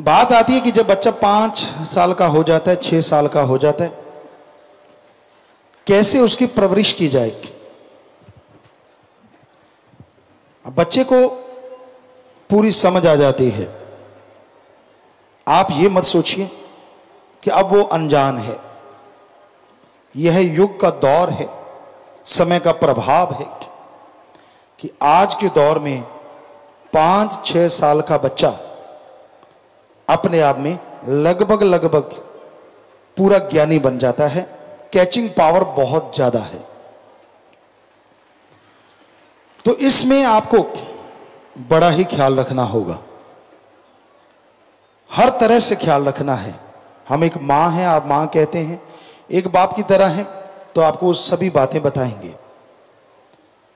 बात आती है कि जब बच्चा 5 साल का हो जाता है, 6 साल का हो जाता है, कैसे उसकी परवरिश की जाए। बच्चे को पूरी समझ आ जाती है। आप ये मत सोचिए कि अब वो अनजान है। यह युग का दौर है, समय का प्रभाव है कि आज के दौर में 5-6 साल का बच्चा अपने आप में लगभग पूरा ज्ञानी बन जाता है। कैचिंग पावर बहुत ज्यादा है। तो इसमें आपको बड़ा ही ख्याल रखना होगा, हर तरह से ख्याल रखना है। हम एक मां हैं, आप मां कहते हैं, एक बाप की तरह हैं, तो आपको सभी बातें बताएंगे।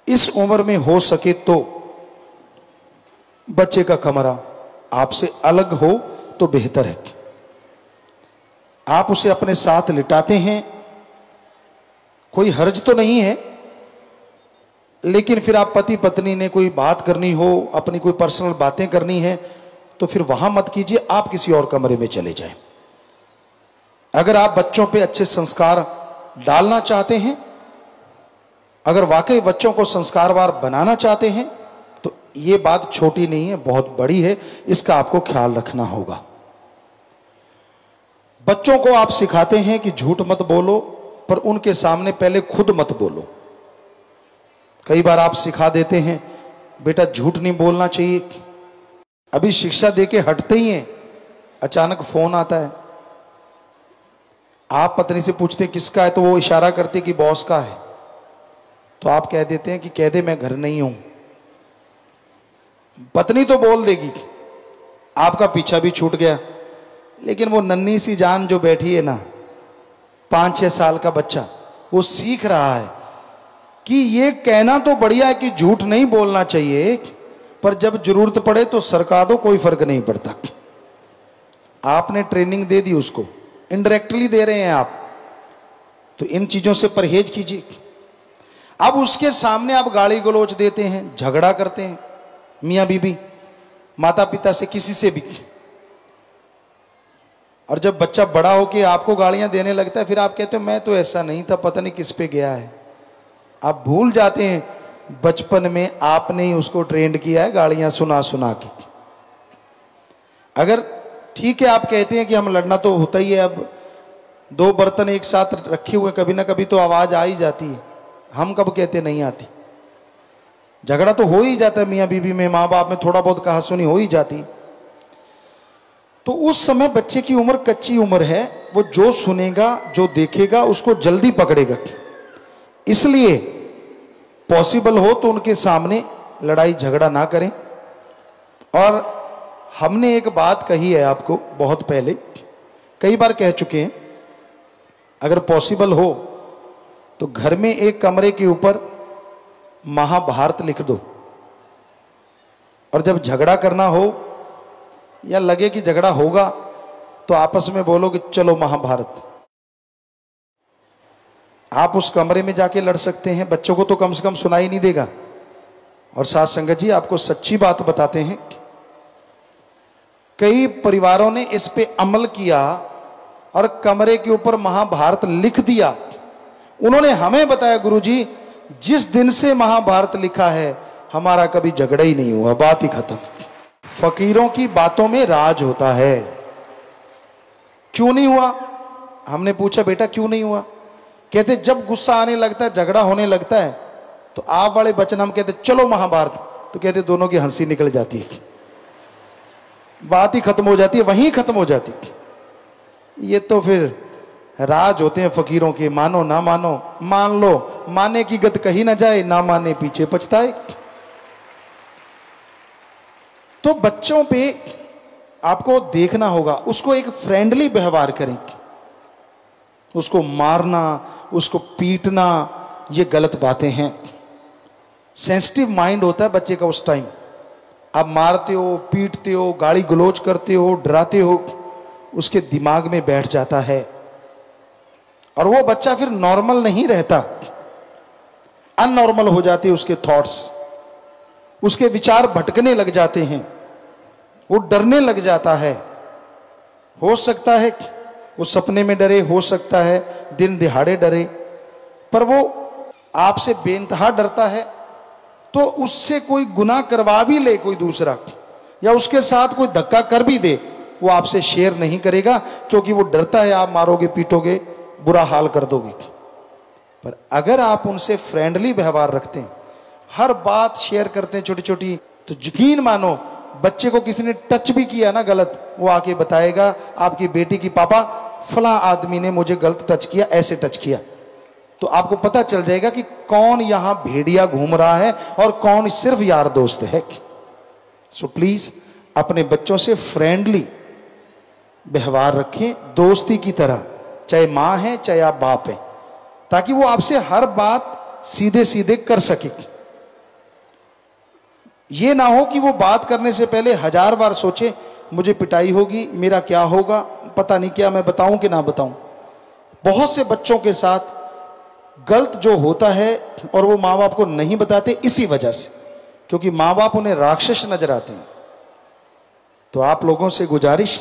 इस उम्र में हो सके तो बच्चे का कमरा आपसे अलग हो तो बेहतर है। आप उसे अपने साथ लिटाते हैं, कोई हर्ज तो नहीं है, लेकिन फिर आप पति पत्नी ने कोई बात करनी हो, अपनी कोई पर्सनल बातें करनी है, तो फिर वहां मत कीजिए, आप किसी और कमरे में चले जाएं। अगर आप बच्चों पे अच्छे संस्कार डालना चाहते हैं, अगर वाकई बच्चों को संस्कारवान बनाना चाहते हैं, तो ये बात छोटी नहीं है, बहुत बड़ी है। इसका आपको ख्याल रखना होगा। बच्चों को आप सिखाते हैं कि झूठ मत बोलो, पर उनके सामने पहले खुद मत बोलो। कई बार आप सिखा देते हैं बेटा झूठ नहीं बोलना चाहिए, अभी शिक्षा देके हटते ही हैं, अचानक फोन आता है। आप पत्नी से पूछते हैं किसका है, तो वो इशारा करते कि बॉस का है। तो आप कह देते हैं कि कह दे मैं घर नहीं हूं। पत्नी तो बोल देगी, आपका पीछा भी छूट गया। लेकिन वो नन्ही सी जान जो बैठी है ना, 5-6 साल का बच्चा, वो सीख रहा है कि ये कहना तो बढ़िया है कि झूठ नहीं बोलना चाहिए, पर जब जरूरत पड़े तो सरका दो, कोई फर्क नहीं पड़ता। आपने ट्रेनिंग दे दी उसको, इनडायरेक्टली दे रहे हैं आप, तो इन चीजों से परहेज कीजिए। अब उसके सामने आप गाली गलौज देते हैं, झगड़ा करते हैं, मियां बीबी, माता पिता से, किसी से भी, और जब बच्चा बड़ा होके आपको गालियां देने लगता है, फिर आप कहते हो मैं तो ऐसा नहीं था, पता नहीं किस पे गया है। आप भूल जाते हैं बचपन में आपने ही उसको ट्रेंड किया है गालियां सुना सुना के। अगर ठीक है आप कहते हैं कि हम लड़ना तो होता ही है, अब 2 बर्तन एक साथ रखे हुए, कभी ना कभी तो आवाज आ ही जाती है। हम कब कहते नहीं आती, झगड़ा तो हो ही जाता है मियां बीबी में, मां बाप में थोड़ा बहुत कहा सुनी हो ही जाती। तो उस समय बच्चे की उम्र कच्ची उम्र है, वो जो सुनेगा जो देखेगा उसको जल्दी पकड़ेगा। इसलिए पॉसिबल हो तो उनके सामने लड़ाई झगड़ा ना करें। और हमने एक बात कही है आपको बहुत पहले, कई बार कह चुके हैं, अगर पॉसिबल हो तो घर में एक कमरे के ऊपर महाभारत लिख दो, और जब झगड़ा करना हो या लगे कि झगड़ा होगा तो आपस में बोलो कि चलो महाभारत। आप उस कमरे में जाके लड़ सकते हैं, बच्चों को तो कम से कम सुनाई नहीं देगा। और साथ संगत जी आपको सच्ची बात बताते हैं, कई परिवारों ने इस पे अमल किया और कमरे के ऊपर महाभारत लिख दिया। उन्होंने हमें बताया गुरुजी जिस दिन से महाभारत लिखा है हमारा कभी झगड़ा ही नहीं हुआ, बात ही खत्म। फकीरों की बातों में राज होता है। क्यों नहीं हुआ? हमने पूछा बेटा क्यों नहीं हुआ? कहते जब गुस्सा आने लगता है, झगड़ा होने लगता है, तो आप वाले बचन हम कहते चलो महाभारत, तो कहते दोनों की हंसी निकल जाती है, बात ही खत्म हो जाती है, वहीं खत्म हो जाती है। ये तो फिर राज होते हैं फकीरों के, मानो ना मानो, मान लो माने की गत कही ना जाए, ना माने पीछे पछताए। तो बच्चों पे आपको देखना होगा, उसको एक फ्रेंडली व्यवहार करें। उसको मारना, उसको पीटना, ये गलत बातें हैं। सेंसिटिव माइंड होता है बच्चे का उस टाइम। आप मारते हो, पीटते हो, गाली गलौज करते हो, डराते हो, उसके दिमाग में बैठ जाता है और वो बच्चा फिर नॉर्मल नहीं रहता, अननॉर्मल हो जाते हैं उसके थॉट्स, उसके विचार भटकने लग जाते हैं, वो डरने लग जाता है। हो सकता है वो सपने में डरे, हो सकता है दिन दिहाड़े डरे, पर वो आपसे बेइंतहा डरता है। तो उससे कोई गुनाह करवा भी ले कोई दूसरा, या उसके साथ कोई धक्का कर भी दे, वो आपसे शेयर नहीं करेगा, क्योंकि वो डरता है आप मारोगे, पीटोगे, बुरा हाल कर दोगे। पर अगर आप उनसे फ्रेंडली व्यवहार रखते हैं, हर बात शेयर करते हैं छोटी छोटी, तो यकीन मानो बच्चे को किसी ने टच भी किया ना गलत, वो आके बताएगा आपकी बेटी की, पापा फलां आदमी ने मुझे गलत टच किया, ऐसे टच किया। तो आपको पता चल जाएगा कि कौन यहां भेड़िया घूम रहा है और कौन सिर्फ यार दोस्त है। सो प्लीज अपने बच्चों से फ्रेंडली व्यवहार रखें, दोस्ती की तरह, चाहे मां है चाहे आप बाप हैं, ताकि वो आपसे हर बात सीधे सीधे कर सके। ये ना हो कि वो बात करने से पहले 1000 बार सोचे मुझे पिटाई होगी, मेरा क्या होगा, पता नहीं क्या, मैं बताऊं कि ना बताऊं। बहुत से बच्चों के साथ गलत जो होता है और वो माँ बाप को नहीं बताते इसी वजह से, क्योंकि माँ बाप उन्हें राक्षस नजर आते हैं। तो आप लोगों से गुजारिश,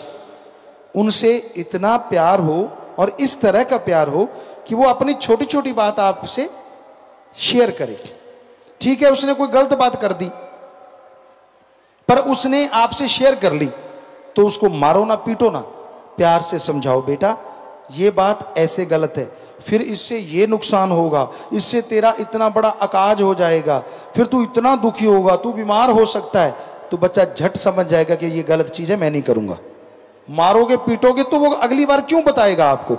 उनसे इतना प्यार हो और इस तरह का प्यार हो कि वो अपनी छोटी छोटी बात आपसे शेयर करे। ठीक है, उसने कोई गलत बात कर दी, पर उसने आपसे शेयर कर ली, तो उसको मारो ना, पीटो ना, प्यार से समझाओ, बेटा ये बात ऐसे गलत है, फिर इससे ये नुकसान होगा, इससे तेरा इतना बड़ा अकाज हो जाएगा, फिर तू इतना दुखी होगा, तू बीमार हो सकता है। तो बच्चा झट समझ जाएगा कि ये गलत चीज है, मैं नहीं करूंगा। मारोगे पीटोगे तो वो अगली बार क्यों बताएगा आपको।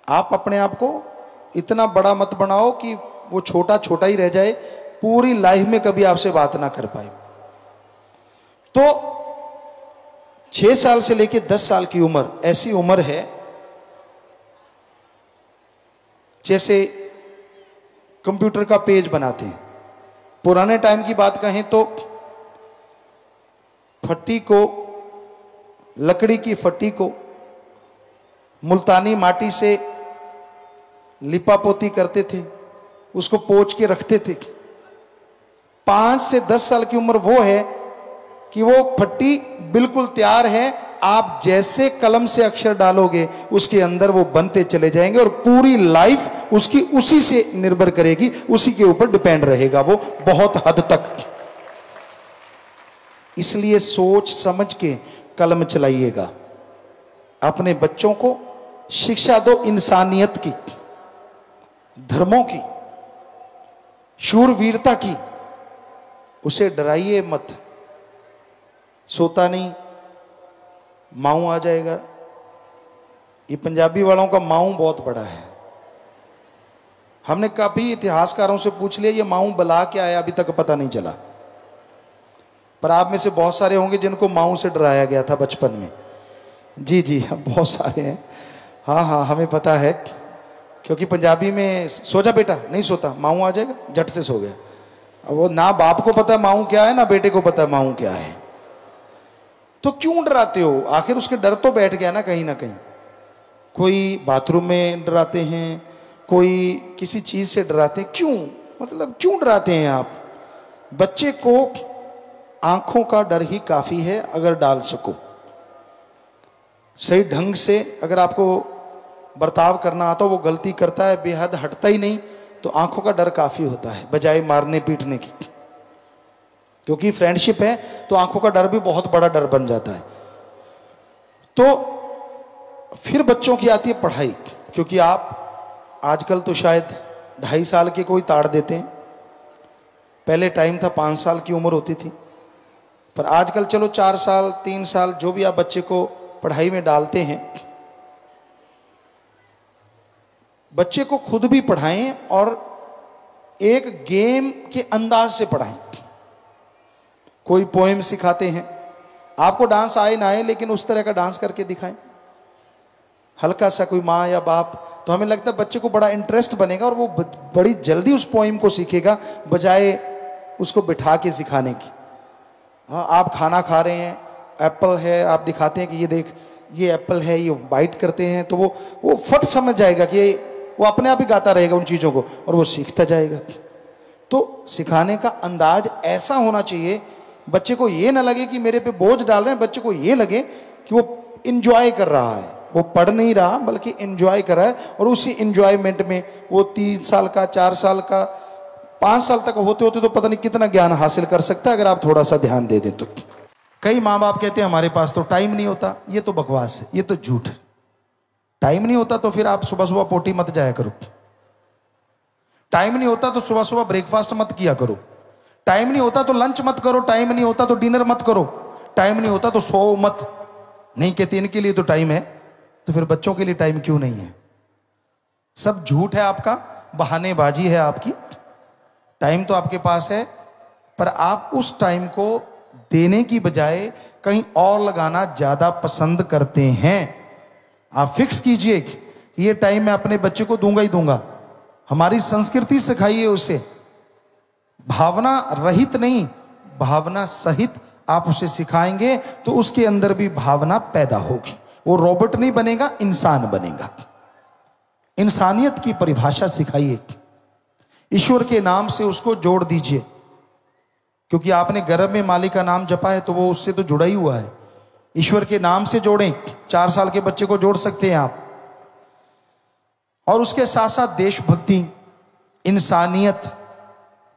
आप अपने आप को इतना बड़ा मत बनाओ कि वो छोटा छोटा ही रह जाए, पूरी लाइफ में कभी आपसे बात ना कर पाए। तो 6 साल से लेकर 10 साल की उम्र ऐसी उम्र है जैसे कंप्यूटर का पेज बनाते हैं। पुराने टाइम की बात कहें तो फट्टी को, लकड़ी की फट्टी को मुल्तानी माटी से लिपापोती करते थे, उसको पोंछ के रखते थे। 5 से 10 साल की उम्र वो है कि वो फट्टी बिल्कुल तैयार है, आप जैसे कलम से अक्षर डालोगे उसके अंदर वो बनते चले जाएंगे और पूरी लाइफ उसकी उसी से निर्भर करेगी, उसी के ऊपर डिपेंड रहेगा वो बहुत हद तक। इसलिए सोच समझ के कलम चलाइएगा। अपने बच्चों को शिक्षा दो इंसानियत की, धर्मों की, शूरवीरता की। उसे डराइए मत, सोता नहीं माऊ आ जाएगा। ये पंजाबी वालों का माऊ बहुत बड़ा है। हमने काफी इतिहासकारों से पूछ लिया ये माऊ बला क्या है, अभी तक पता नहीं चला। पर आप में से बहुत सारे होंगे जिनको माऊ से डराया गया था बचपन में। जी जी बहुत सारे हैं। हाँ हाँ हमें पता है, क्योंकि पंजाबी में सो जा बेटा, नहीं सोता माऊ आ जाएगा, झट से सो गया। अब वो ना बाप को पता है माऊ क्या है, ना बेटे को पता है माऊ क्या है। तो क्यों डराते हो? आखिर उसके डर तो बैठ गया ना कहीं ना कहीं। कोई बाथरूम में डराते हैं, कोई किसी चीज से डराते हैं। क्यों, मतलब क्यों डराते हैं आप? बच्चे को आंखों का डर ही काफी है, अगर डाल सको सही ढंग से। अगर आपको बर्ताव करना आता, वो गलती करता है, बेहद हटता ही नहीं, तो आंखों का डर काफी होता है बजाय मारने पीटने की। क्योंकि फ्रेंडशिप है तो आंखों का डर भी बहुत बड़ा डर बन जाता है। तो फिर बच्चों की आती है पढ़ाई, क्योंकि आप आजकल तो शायद 2.5 साल के कोई ताड़ देते हैं। पहले टाइम था 5 साल की उम्र होती थी, पर आजकल चलो 4 साल 3 साल जो भी आप बच्चे को पढ़ाई में डालते हैं, बच्चे को खुद भी पढ़ाएं और एक गेम के अंदाज से पढ़ाएं। कोई पोएम सिखाते हैं, आपको डांस आए ना आए लेकिन उस तरह का डांस करके दिखाएं हल्का सा। कोई माँ या बाप, तो हमें लगता है बच्चे को बड़ा इंटरेस्ट बनेगा और वो बड़ी जल्दी उस पोएम को सीखेगा बजाय उसको बिठा के सिखाने की। हाँ, आप खाना खा रहे हैं, एप्पल है, आप दिखाते हैं कि ये देख ये एप्पल है, ये बाइट करते हैं, तो वो फट समझ जाएगा कि वो अपने आप ही गाता रहेगा उन चीज़ों को और वो सीखता जाएगा। तो सिखाने का अंदाज ऐसा होना चाहिए, बच्चे को ये ना लगे कि मेरे पे बोझ डाल रहे हैं, बच्चे को ये लगे कि वो इंजॉय कर रहा है, वो पढ़ नहीं रहा बल्कि इंजॉय कर रहा है, और उसी इंजॉयमेंट में वो 3 साल का, 4 साल का, 5 साल तक होते होते तो पता नहीं कितना ज्ञान हासिल कर सकता है अगर आप थोड़ा सा ध्यान दे दें तो। कई माँ बाप कहते हैं हमारे पास तो टाइम नहीं होता। ये तो बकवास है, ये तो झूठ है। टाइम नहीं होता तो फिर आप सुबह सुबह पोटी मत जाया करो। टाइम नहीं होता तो सुबह सुबह ब्रेकफास्ट मत किया करो। टाइम नहीं होता तो लंच मत करो। टाइम नहीं होता तो डिनर मत करो। टाइम नहीं होता तो सो मत। नहीं कहते इनके लिए तो टाइम है, तो फिर बच्चों के लिए टाइम क्यों नहीं है? सब झूठ है आपका, बहानेबाजी है आपकी। टाइम तो आपके पास है, पर आप उस टाइम को देने की बजाय कहीं और लगाना ज्यादा पसंद करते हैं। आप फिक्स कीजिए कि ये टाइम मैं अपने बच्चे को दूंगा ही दूंगा। हमारी संस्कृति सिखाइए उसे, भावना रहित नहीं, भावना सहित आप उसे सिखाएंगे तो उसके अंदर भी भावना पैदा होगी। वो रोबोट नहीं बनेगा, इंसान बनेगा। इंसानियत की परिभाषा सिखाइए। ईश्वर के नाम से उसको जोड़ दीजिए, क्योंकि आपने गर्भ में मालिक का नाम जपा है तो वो उससे तो जुड़ा ही हुआ है। ईश्वर के नाम से जोड़ें। 4 साल के बच्चे को जोड़ सकते हैं आप। और उसके साथ साथ देशभक्ति, इंसानियत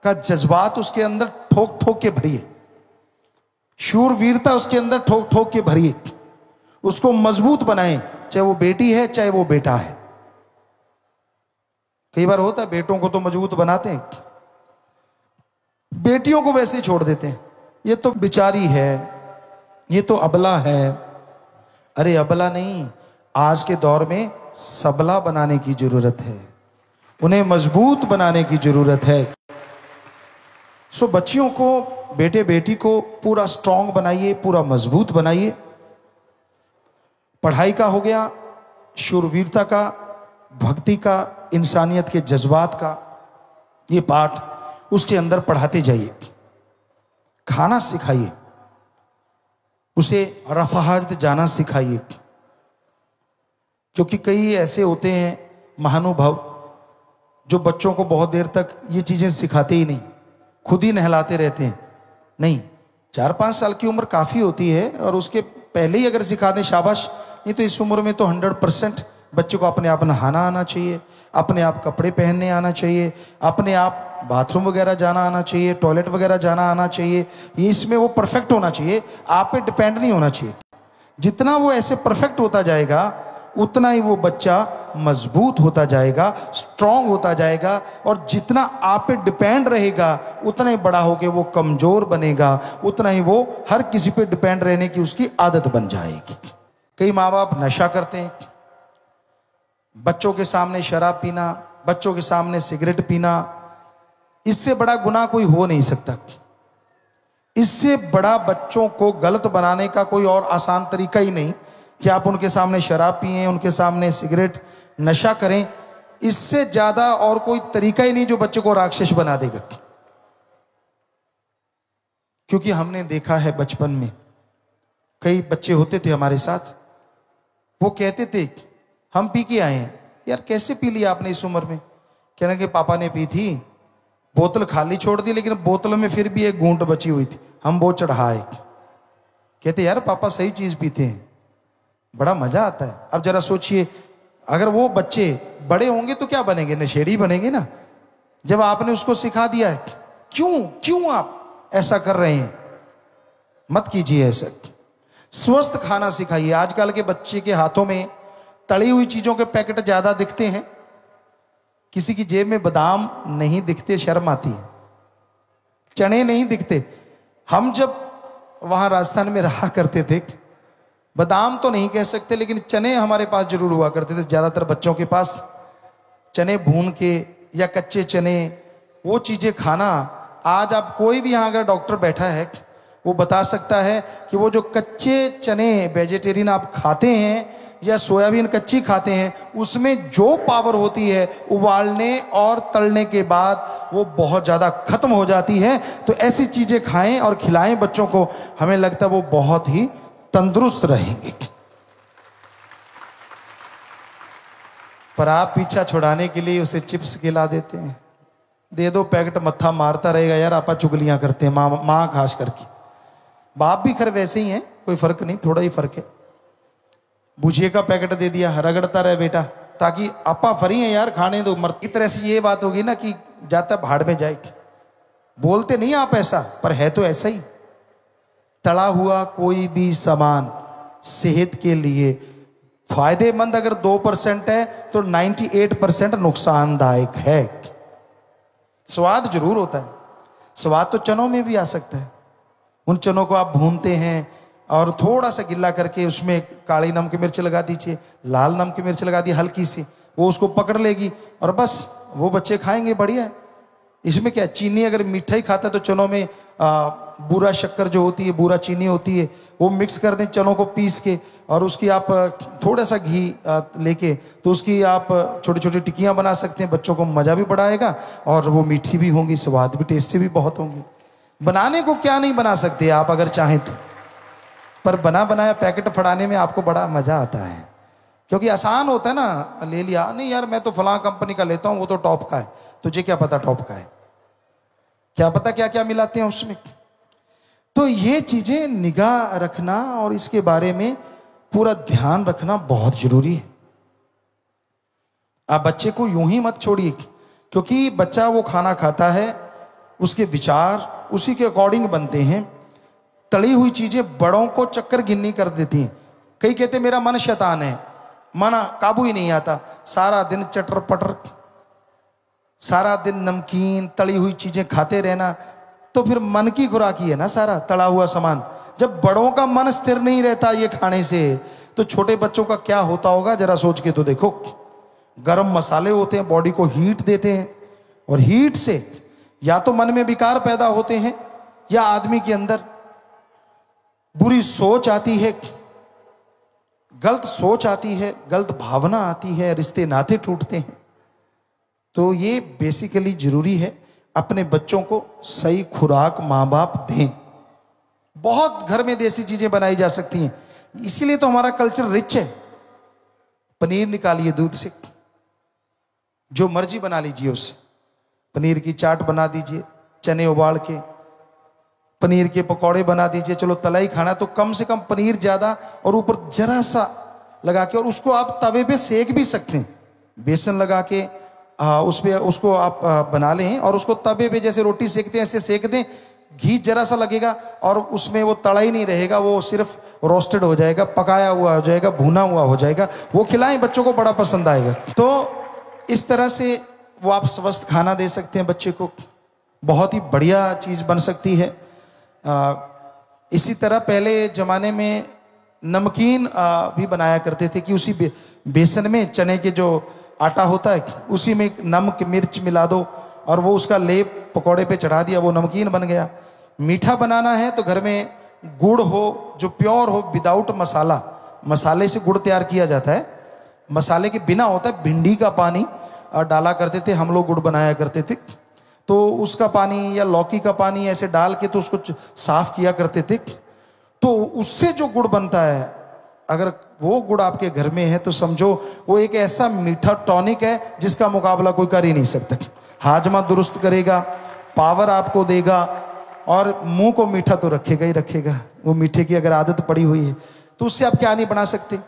का जज्बात उसके अंदर ठोक ठोक के भरिए। शूरवीरता उसके अंदर ठोक ठोक के भरिए। उसको मजबूत बनाएं, चाहे वो बेटी है चाहे वो बेटा है। कई बार होता है बेटों को तो मजबूत बनाते हैं, बेटियों को वैसे ही छोड़ देते हैं। ये तो बेचारी है, ये तो अबला है। अरे अबला नहीं, आज के दौर में सबला बनाने की जरूरत है, उन्हें मजबूत बनाने की जरूरत है। सो बच्चियों को, बेटे बेटी को पूरा स्ट्रांग बनाइए, पूरा मजबूत बनाइए। पढ़ाई का हो गया, शूरवीरता का, भक्ति का, इंसानियत के जज्बात का ये पाठ उसके अंदर पढ़ाते जाइए। खाना सिखाइए उसे, रफाहत जाना सिखाइए। क्योंकि कई ऐसे होते हैं महानुभाव जो बच्चों को बहुत देर तक ये चीजें सिखाते ही नहीं, खुद ही नहलाते रहते हैं। नहीं, 4-5 साल की उम्र काफी होती है, और उसके पहले ही अगर सिखा दें शाबाश। नहीं तो इस उम्र में तो 100% बच्चे को अपने आप नहाना आना चाहिए, अपने आप कपड़े पहनने आना चाहिए, अपने आप बाथरूम वगैरह जाना आना चाहिए, टॉयलेट वगैरह जाना आना चाहिए। ये इसमें वो परफेक्ट होना चाहिए, आप पे डिपेंड नहीं होना चाहिए। जितना वो ऐसे परफेक्ट होता जाएगा उतना ही वो बच्चा मजबूत होता जाएगा, स्ट्रांग होता जाएगा। और जितना आप पे डिपेंड रहेगा उतना ही बड़ा होके वो कमजोर बनेगा, उतना ही वो हर किसी पे डिपेंड रहने की उसकी आदत बन जाएगी। कई माँ बाप नशा करते हैं, बच्चों के सामने शराब पीना, बच्चों के सामने सिगरेट पीना, इससे बड़ा गुनाह कोई हो नहीं सकता। इससे बड़ा बच्चों को गलत बनाने का कोई और आसान तरीका ही नहीं कि आप उनके सामने शराब पिएं, उनके सामने सिगरेट, नशा करें। इससे ज्यादा और कोई तरीका ही नहीं जो बच्चे को राक्षस बना देगा। क्योंकि हमने देखा है बचपन में कई बच्चे होते थे हमारे साथ, वो कहते थे हम पी के आए हैं। यार कैसे पी लिया आपने इस उम्र में? कहने के पापा ने पी थी, बोतल खाली छोड़ दी, लेकिन बोतल में फिर भी एक घूंट बची हुई थी, हम वो चढ़ाए। कहते यार पापा सही चीज पीते हैं, बड़ा मजा आता है। अब जरा सोचिए, अगर वो बच्चे बड़े होंगे तो क्या बनेंगे? नशेड़ी बनेंगे ना। जब आपने उसको सिखा दिया है, क्यों आप ऐसा कर रहे हैं? मत कीजिए ऐसा। स्वस्थ खाना सिखाइए। आजकल के बच्चे के हाथों में तली हुई चीजों के पैकेट ज्यादा दिखते हैं, किसी की जेब में बादाम नहीं दिखते, शर्म आती है। चने नहीं दिखते। हम जब वहां राजस्थान में रहा करते थे, बादाम तो नहीं कह सकते, लेकिन चने हमारे पास जरूर हुआ करते थे। ज्यादातर बच्चों के पास चने भून के या कच्चे चने, वो चीजें खाना। आज आप कोई भी यहां अगर डॉक्टर बैठा है वो बता सकता है कि वो जो कच्चे चने वेजिटेरियन आप खाते हैं या सोयाबीन कच्ची खाते हैं, उसमें जो पावर होती है उबालने और तलने के बाद वो बहुत ज्यादा खत्म हो जाती है। तो ऐसी चीजें खाएं और खिलाएं बच्चों को, हमें लगता है वो बहुत ही तंदुरुस्त रहेंगे। पर आप पीछा छुड़ाने के लिए उसे चिप्स खिला देते हैं। दे दो पैकेट, मत्था मारता रहेगा। यार आपा चुगलियां करते हैं, माँ खास करके। बाप भी खैर वैसे ही हैं, कोई फर्क नहीं, थोड़ा ही फर्क है। भुजिए का पैकेट दे दिया, रगड़ता रहे बेटा, ताकि आपा फरी है यार, खाने दो मर। इस तरह से ये बात होगी ना कि जाता भाड़ में जाए। बोलते नहीं आप ऐसा, पर है तो ऐसा ही। तला हुआ कोई भी सामान सेहत के लिए फायदेमंद अगर 2% है तो 98% नुकसानदायक है। स्वाद जरूर होता है, स्वाद तो चनों में भी आ सकता है। उन चनों को आप भूनते हैं और थोड़ा सा गिल्ला करके उसमें काली नमक मिर्च लगा दीजिए, लाल नमक मिर्च लगा दी हल्की सी, वो उसको पकड़ लेगी और बस वो बच्चे खाएंगे, बढ़िया है। इसमें क्या, चीनी अगर मीठा ही खाता है तो चनों में बूरा शक्कर जो होती है, बूरा चीनी होती है, वो मिक्स कर दें चनों को पीस के, और उसकी आप थोड़ा सा घी लेके तो उसकी आप छोटी छोटी टिक्कियाँ बना सकते हैं। बच्चों को मज़ा भी बड़ा आएगा और वो मीठी भी होंगी, स्वाद भी टेस्टी भी बहुत होंगी। बनाने को क्या नहीं बना सकते आप अगर चाहें तो, पर बना बनाया पैकेट फड़ाने में आपको बड़ा मज़ा आता है, क्योंकि आसान होता है ना। ले लिया, नहीं यार मैं तो फलां कंपनी का लेता हूँ, वो तो टॉप का है। तुझे क्या पता टॉप का है, क्या पता क्या क्या मिलाते हैं उसमें। तो ये चीजें निगाह रखना और इसके बारे में पूरा ध्यान रखना बहुत जरूरी है। आप बच्चे को यूं ही मत छोड़िए, क्योंकि बच्चा वो खाना खाता है, उसके विचार उसी के अकॉर्डिंग बनते हैं। तली हुई चीजें बड़ों को चक्कर गिननी कर देती हैं। कई कहते मेरा मन शैतान है, मन काबू ही नहीं आता, सारा दिन चटर पटर, सारा दिन नमकीन तली हुई चीजें खाते रहना, तो फिर मन की खुराक ही है ना सारा तला हुआ सामान। जब बड़ों का मन स्थिर नहीं रहता ये खाने से, तो छोटे बच्चों का क्या होता होगा जरा सोच के तो देखो। गरम मसाले होते हैं, बॉडी को हीट देते हैं, और हीट से या तो मन में विकार पैदा होते हैं, या आदमी के अंदर बुरी सोच आती है, गलत सोच आती है, गलत भावना आती है, रिश्ते नाते टूटते हैं। तो ये बेसिकली जरूरी है, अपने बच्चों को सही खुराक माँ बाप दें। बहुत घर में देसी चीजें बनाई जा सकती हैं, इसीलिए तो हमारा कल्चर रिच है। पनीर निकालिए दूध से, जो मर्जी बना लीजिए उससे, पनीर की चाट बना दीजिए, चने उबाल के पनीर के पकौड़े बना दीजिए। चलो तलाई खाना तो कम से कम पनीर ज्यादा और ऊपर जरा सा लगा के, और उसको आप तवे पे सेक भी सकते हैं, बेसन लगा के उस पे उसको आप बना लें और उसको तवे पे जैसे रोटी सेकते हैं ऐसे सेक दें। घी जरा सा लगेगा और उसमें वो तड़ा ही नहीं रहेगा, वो सिर्फ रोस्टेड हो जाएगा, पकाया हुआ हो जाएगा, भुना हुआ हो जाएगा। वो खिलाएं, बच्चों को बड़ा पसंद आएगा। तो इस तरह से वो आप स्वस्थ खाना दे सकते हैं बच्चे को, बहुत ही बढ़िया चीज़ बन सकती है। इसी तरह पहले ज़माने में नमकीन भी बनाया करते थे कि उसी बेसन में चने के जो आटा होता है उसी में नमक मिर्च मिला दो और वो उसका लेप पकौड़े पे चढ़ा दिया, वो नमकीन बन गया। मीठा बनाना है तो घर में गुड़ हो जो प्योर हो, विदाउट मसाला, मसाले से गुड़ तैयार किया जाता है, मसाले के बिना होता है। भिंडी का पानी डाला करते थे हम लोग, गुड़ बनाया करते थे, तो उसका पानी या लौकी का पानी ऐसे डाल के तो उसको साफ किया करते थे। तो उससे जो गुड़ बनता है, अगर वो गुड़ आपके घर में है तो समझो वो एक ऐसा मीठा टॉनिक है जिसका मुकाबला कोई कर ही नहीं सकता। हाजमा दुरुस्त करेगा, पावर आपको देगा और मुंह को मीठा तो रखेगा ही रखेगा। वो मीठे की अगर आदत पड़ी हुई है तो उससे आप क्या नहीं बना सकते।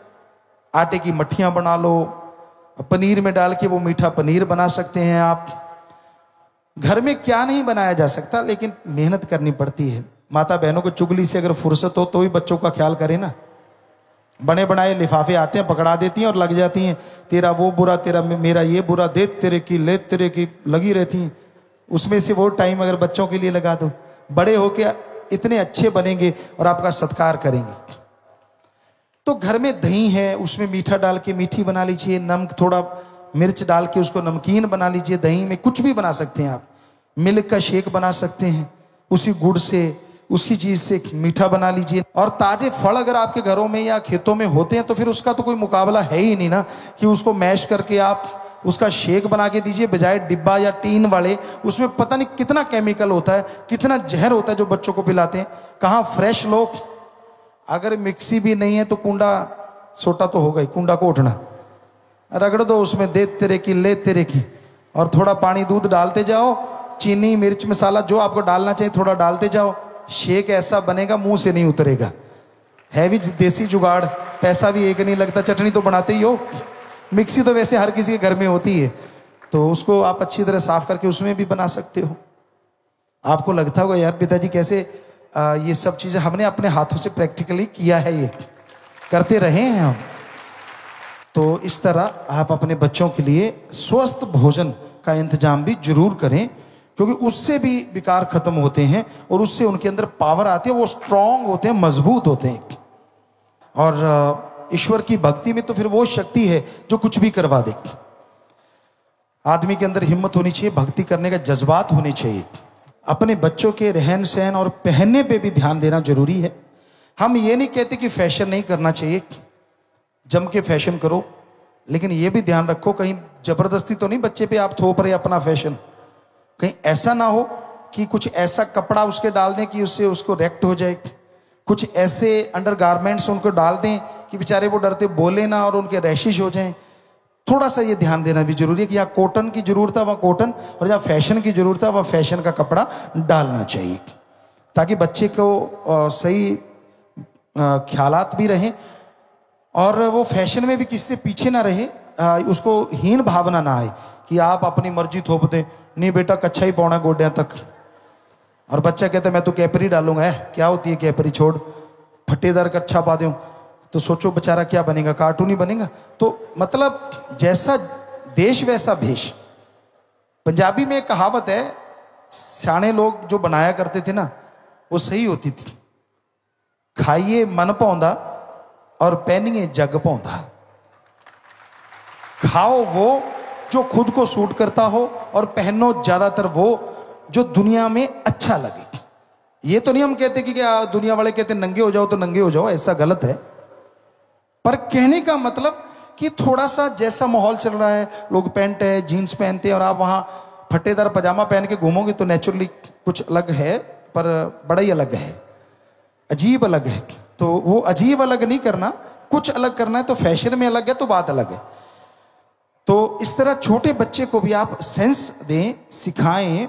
आटे की मट्ठियाँ बना लो, पनीर में डाल के वो मीठा पनीर बना सकते हैं आप। घर में क्या नहीं बनाया जा सकता, लेकिन मेहनत करनी पड़ती है। माता बहनों को चुगली से अगर फुर्सत हो तो ही बच्चों का ख्याल करें ना। बने बनाए लिफाफे आते हैं, पकड़ा देती हैं और लग जाती हैं, तेरा वो बुरा, तेरा मेरा ये बुरा, दे तेरे की ले तेरे की, लगी रहती हैं। उसमें से वो टाइम अगर बच्चों के लिए लगा दो, बड़े होके इतने अच्छे बनेंगे और आपका सत्कार करेंगे। तो घर में दही है, उसमें मीठा डाल के मीठी बना लीजिए, नमक थोड़ा मिर्च डाल के उसको नमकीन बना लीजिए। दही में कुछ भी बना सकते हैं आप, मिल्क का शेक बना सकते हैं, उसी गुड़ से उसी चीज से मीठा बना लीजिए। और ताजे फल अगर आपके घरों में या खेतों में होते हैं तो फिर उसका तो कोई मुकाबला है ही नहीं ना, कि उसको मैश करके आप उसका शेक बना के दीजिए, बजाय डिब्बा या टीन वाले। उसमें पता नहीं कितना केमिकल होता है, कितना जहर होता है जो बच्चों को पिलाते हैं। कहाँ फ्रेश लोग, अगर मिक्सी भी नहीं है तो कुंडा छोटा तो होगा ही, कुंडा को उठना रगड़ दो, उसमें दे तेरे की ले तेरे की, और थोड़ा पानी दूध डालते जाओ, चीनी मिर्च मसाला जो आपको डालना चाहिए थोड़ा डालते जाओ। शेक ऐसा बनेगा मुंह से नहीं उतरेगा, हैवी देसी जुगाड़ पैसा भी एक नहीं लगता, चटनी तो बनाते ही हो, मिक्सी तो वैसे हर किसी के घर में होती है, तो उसको आप अच्छी तरह साफ करके उसमें भी बना सकते हो। आपको लगता होगा यार पिताजी कैसे ये सब चीजें हमने अपने हाथों से प्रैक्टिकली किया है, ये करते रहे हैं हम। तो इस तरह आप अपने बच्चों के लिए स्वस्थ भोजन का इंतजाम भी जरूर करें, क्योंकि उससे भी विकार खत्म होते हैं और उससे उनके अंदर पावर आती है, वो स्ट्रांग होते हैं, मजबूत होते हैं। और ईश्वर की भक्ति में तो फिर वो शक्ति है जो कुछ भी करवा दे। आदमी के अंदर हिम्मत होनी चाहिए, भक्ति करने का जज्बात होने चाहिए। अपने बच्चों के रहन सहन और पहनने पे भी ध्यान देना जरूरी है। हम ये नहीं कहते कि फैशन नहीं करना चाहिए, जम के फैशन करो, लेकिन ये भी ध्यान रखो कहीं जबरदस्ती तो नहीं बच्चे पे आप थोप रहे अपना फैशन। कहीं ऐसा ना हो कि कुछ ऐसा कपड़ा उसके डाल दें कि उससे उसको रेक्ट हो जाए, कुछ ऐसे अंडरगारमेंट्स उनको डाल दें कि बेचारे वो डरते बोले ना और उनके रैशिश हो जाएं। थोड़ा सा ये ध्यान देना भी जरूरी है कि यहाँ कॉटन की जरूरत है वहाँ कॉटन, और जहाँ फैशन की जरूरत है वहाँ फैशन का कपड़ा डालना चाहिए, ताकि बच्चे को सही ख्यालात भी रहें और वो फैशन में भी किसी से पीछे ना रहे, उसको हीन भावना ना आए कि आप अपनी मर्जी थोप दें। नहीं बेटा, कच्छा ही पौना गोड्या तक, और बच्चा कहता है मैं तो कैपरी डालूंगा। है क्या होती है कैपरी, छोड़, फटेदार कच्छा पा दूं तो सोचो बेचारा क्या बनेगा, कार्टून ही बनेगा। तो मतलब जैसा देश वैसा भेष। पंजाबी में एक कहावत है, सियाने लोग जो बनाया करते थे ना वो सही होती थी, खाइए मन पौंदा और पहनिए जग पौंदा। खाओ वो जो खुद को सूट करता हो और पहनो ज्यादातर वो जो दुनिया में अच्छा लगे। ये तो नहीं हम कहते कि दुनिया वाले कहते नंगे हो जाओ तो नंगे हो जाओ, ऐसा गलत है। पर कहने का मतलब कि थोड़ा सा जैसा माहौल चल रहा है, लोग पैंट है जीन्स पहनते हैं और आप वहां फटेदार पजामा पहन के घूमोगे तो नेचुरली कुछ अलग है, पर बड़ा ही अलग है, अजीब अलग है। तो वो अजीब अलग नहीं करना, कुछ अलग करना है तो फैशन में अलग है तो बात अलग है। तो इस तरह छोटे बच्चे को भी आप सेंस दें, सिखाएं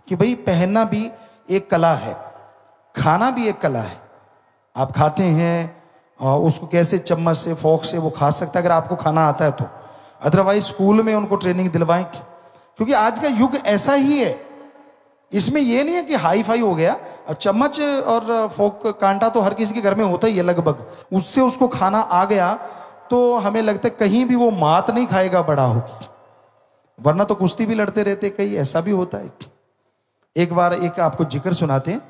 कि भाई पहनना भी एक कला है, खाना भी एक कला है। आप खाते हैं और उसको कैसे चम्मच से फोक से वो खा सकता है अगर आपको खाना आता है तो, अदरवाइज स्कूल में उनको ट्रेनिंग दिलवाएं, क्योंकि आज का युग ऐसा ही है। इसमें ये नहीं है कि हाई फाई हो गया। अब चम्मच और फोक कांटा तो हर किसी के घर में होता ही है लगभग, उससे उसको खाना आ गया तो हमें लगता है कहीं भी वो मात नहीं खाएगा बड़ा हो, वरना तो कुश्ती भी लड़ते रहते कई, ऐसा भी होता है। एक बार एक आपको जिक्र सुनाते हैं,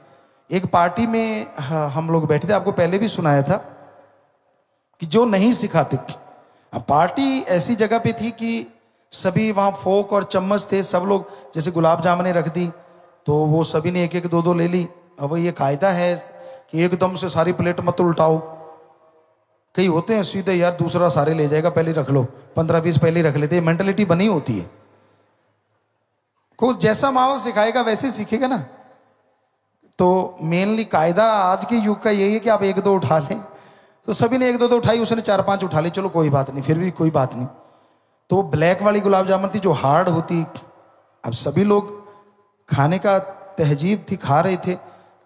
एक पार्टी में हम लोग बैठे थे, आपको पहले भी सुनाया था कि जो नहीं सिखाते, पार्टी ऐसी जगह पे थी कि सभी वहां फोक और चम्मच थे, सब लोग जैसे गुलाब जामुने रख दी तो वो सभी ने एक एक दो दो ले ली। अब ये कायदा है कि एकदम से सारी प्लेट मत उल्टाओ, कई होते हैं सीधे यार दूसरा सारे ले जाएगा, पहले रख लो, 15-20 पहले रख लेते हैं, मेंटलिटी बनी होती है। को जैसा माहौल सिखाएगा वैसे सीखेगा ना। तो मेनली कायदा आज के युग का यही है कि आप एक दो उठा लें, तो सभी ने एक दो उठाई, उसने 4-5 उठा ली, चलो कोई बात नहीं, फिर भी कोई बात नहीं। तो वो ब्लैक वाली गुलाब जामुन थी जो हार्ड होती। अब सभी लोग खाने का तहजीब थी, खा रहे थे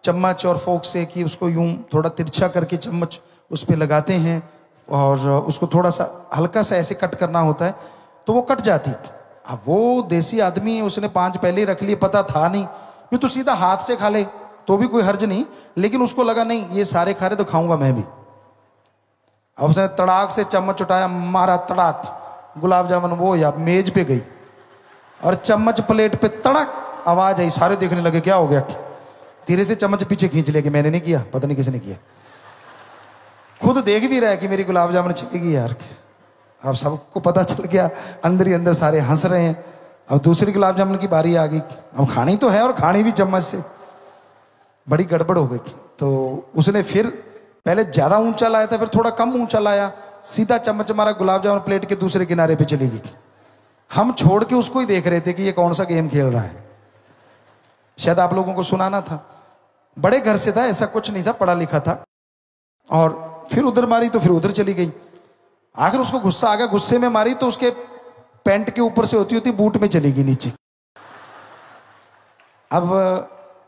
चम्मच और फोक से, कि उसको यूं थोड़ा तिरछा करके चम्मच उस पर लगाते हैं और उसको थोड़ा सा हल्का सा ऐसे कट करना होता है तो वो कट जाती। अब वो देसी आदमी, उसने 5 पहले ही रख लिए, पता था नहीं, ये तो सीधा हाथ से खा ले तो भी कोई हर्ज नहीं, लेकिन उसको लगा नहीं ये सारे खा रहे तो खाऊंगा मैं भी। अब उसने तड़ाक से चम्मच उठाया, मारा तड़ाक, गुलाब जामुन वो या मेज पे गई और चम्मच प्लेट पे तड़क, आवाज आई, सारे देखने लगे क्या हो गया। धीरे से चम्मच पीछे खींच लिया कि मैंने नहीं किया, पता नहीं किसने किया। खुद देख भी रहा है कि मेरी गुलाब जामुन छिलेगी यार। अब सबको पता चल गया, अंदर ही अंदर सारे हंस रहे हैं। अब दूसरी गुलाब जामुन की बारी आ गई, अब खानी तो है और खानी भी चम्मच से, बड़ी गड़बड़ हो गई। तो उसने फिर पहले ज्यादा ऊंचा लाया था, फिर थोड़ा कम ऊंचा लाया, सीधा चम्मच मारा, गुलाब जामुन प्लेट के दूसरे किनारे पे चली गई। हम छोड़ के उसको ही देख रहे थे कि ये कौन सा गेम खेल रहा है। शायद आप लोगों को सुनाना था, बड़े घर से था, ऐसा कुछ नहीं था, पढ़ा लिखा था। और फिर उधर मारी तो फिर उधर चली गई। आखिर उसको गुस्सा आ गया, गुस्से में मारी तो उसके पैंट के ऊपर से होती होती बूट में चली गई नीचे। अब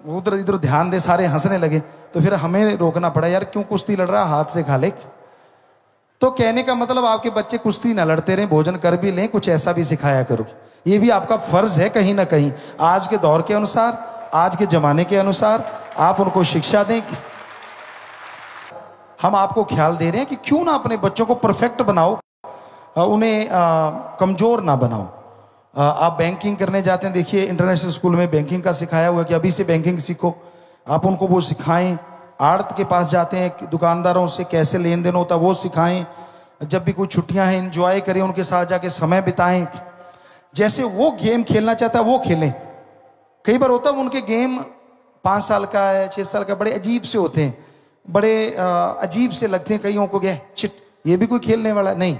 उधर इधर ध्यान दे, सारे हंसने लगे, तो फिर हमें रोकना पड़ा, यार क्यों कुश्ती लड़ रहा है, हाथ से खा ले। तो तो कहने का मतलब आपके बच्चे कुश्ती ना लड़ते रहें, भोजन कर भी लें, कुछ ऐसा भी सिखाया करो। ये भी आपका फर्ज है कहीं ना कहीं, आज के दौर के अनुसार, आज के जमाने के अनुसार आप उनको शिक्षा दें। हम आपको ख्याल दे रहे हैं कि क्यों ना अपने बच्चों को परफेक्ट बनाओ, उन्हें कमजोर ना बनाओ। आप बैंकिंग करने जाते हैं, देखिए इंटरनेशनल स्कूल में बैंकिंग का सिखाया हुआ है कि अभी से बैंकिंग सीखो, आप उनको वो सिखाएं। आड़त के पास जाते हैं, दुकानदारों से कैसे लेन देन होता है वो सिखाएं। जब भी कोई छुट्टियां हैं एंजॉय करें, उनके साथ जाके समय बिताएं। जैसे वो गेम खेलना चाहता है वो खेलें। कई बार होता है उनके गेम 5 साल का है, 6 साल का, बड़े अजीब से होते हैं, बड़े अजीब से लगते हैं कईयों को, गए चिट ये भी कोई खेलने वाला नहीं।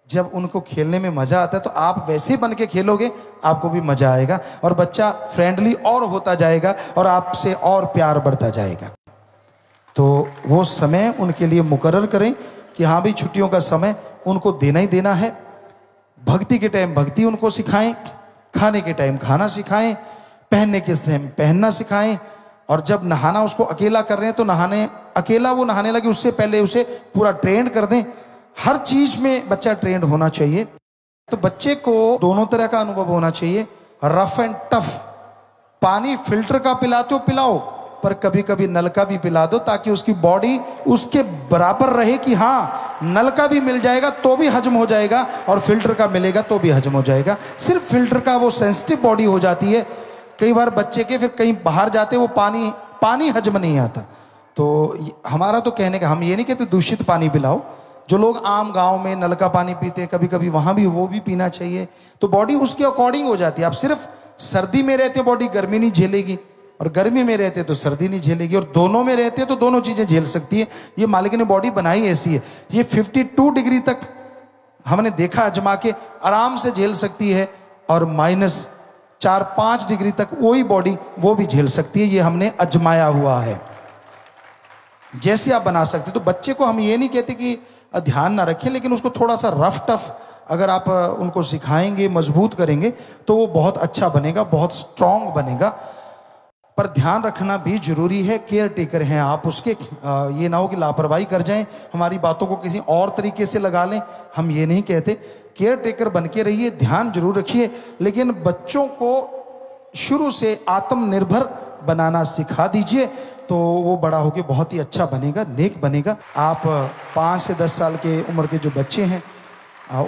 जब उनको खेलने में मजा आता है तो आप वैसे बन के खेलोगे, आपको भी मजा आएगा और बच्चा फ्रेंडली और होता जाएगा और आपसे और प्यार बढ़ता जाएगा। तो वो समय उनके लिए मुकर्रर करें कि हाँ भाई छुट्टियों का समय उनको देना ही देना है। भक्ति के टाइम भक्ति उनको सिखाएं, खाने के टाइम खाना सिखाएं, पहनने के टाइम पहनना सिखाएं। और जब नहाना उसको अकेला कर रहे हैं तो नहाने अकेला वो नहाने लगे उससे पहले उसे पूरा ट्रेंड कर दें। हर चीज में बच्चा ट्रेंड होना चाहिए। तो बच्चे को दोनों तरह का अनुभव होना चाहिए, रफ एंड टफ। पानी फिल्टर का पिलाते हो पिलाओ, पर कभी कभी नल का भी पिला दो ताकि उसकी बॉडी उसके बराबर रहे कि हाँ नल का भी मिल जाएगा तो भी हजम हो जाएगा और फिल्टर का मिलेगा तो भी हजम हो जाएगा। सिर्फ फिल्टर का वो सेंसिटिव बॉडी हो जाती है कई बार बच्चे के, फिर कहीं बाहर जाते वो पानी हजम नहीं आता। तो हमारा तो कहने का, हम ये नहीं कहते दूषित पानी पिलाओ, जो लोग आम गांव में नल का पानी पीते हैं कभी कभी वहां भी वो भी पीना चाहिए, तो बॉडी उसके अकॉर्डिंग हो जाती है। आप सिर्फ सर्दी में रहते बॉडी गर्मी नहीं झेलेगी और गर्मी में रहते तो सर्दी नहीं झेलेगी, और दोनों में रहते तो दोनों चीजें झेल सकती है। ये मालिक ने बॉडी बनाई ऐसी है, ये 52 डिग्री तक हमने देखा आजमा के आराम से झेल सकती है और -4-5 डिग्री तक वही बॉडी वो भी झेल सकती है। ये हमने आजमाया हुआ है, जैसे आप बना सकते। तो बच्चे को हम ये नहीं कहते कि ध्यान ना रखें, लेकिन उसको थोड़ा सा रफ टफ अगर आप उनको सिखाएंगे, मजबूत करेंगे तो वो बहुत अच्छा बनेगा, बहुत स्ट्रांग बनेगा। पर ध्यान रखना भी जरूरी है, केयर टेकर हैं आप उसके, ये ना हो कि लापरवाही कर जाएं, हमारी बातों को किसी और तरीके से लगा लें, हम ये नहीं कहते। केयर टेकर बन के रहिए, ध्यान जरूर रखिए, लेकिन बच्चों को शुरू से आत्मनिर्भर बनाना सिखा दीजिए, तो वो बड़ा होकर बहुत ही अच्छा बनेगा, नेक बनेगा। आप 5 से 10 साल के उम्र के जो बच्चे हैं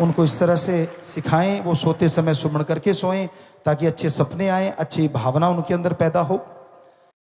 उनको इस तरह से सिखाएं, वो सोते समय सुमन करके सोएं ताकि अच्छे सपने आए, अच्छी भावना उनके अंदर पैदा हो।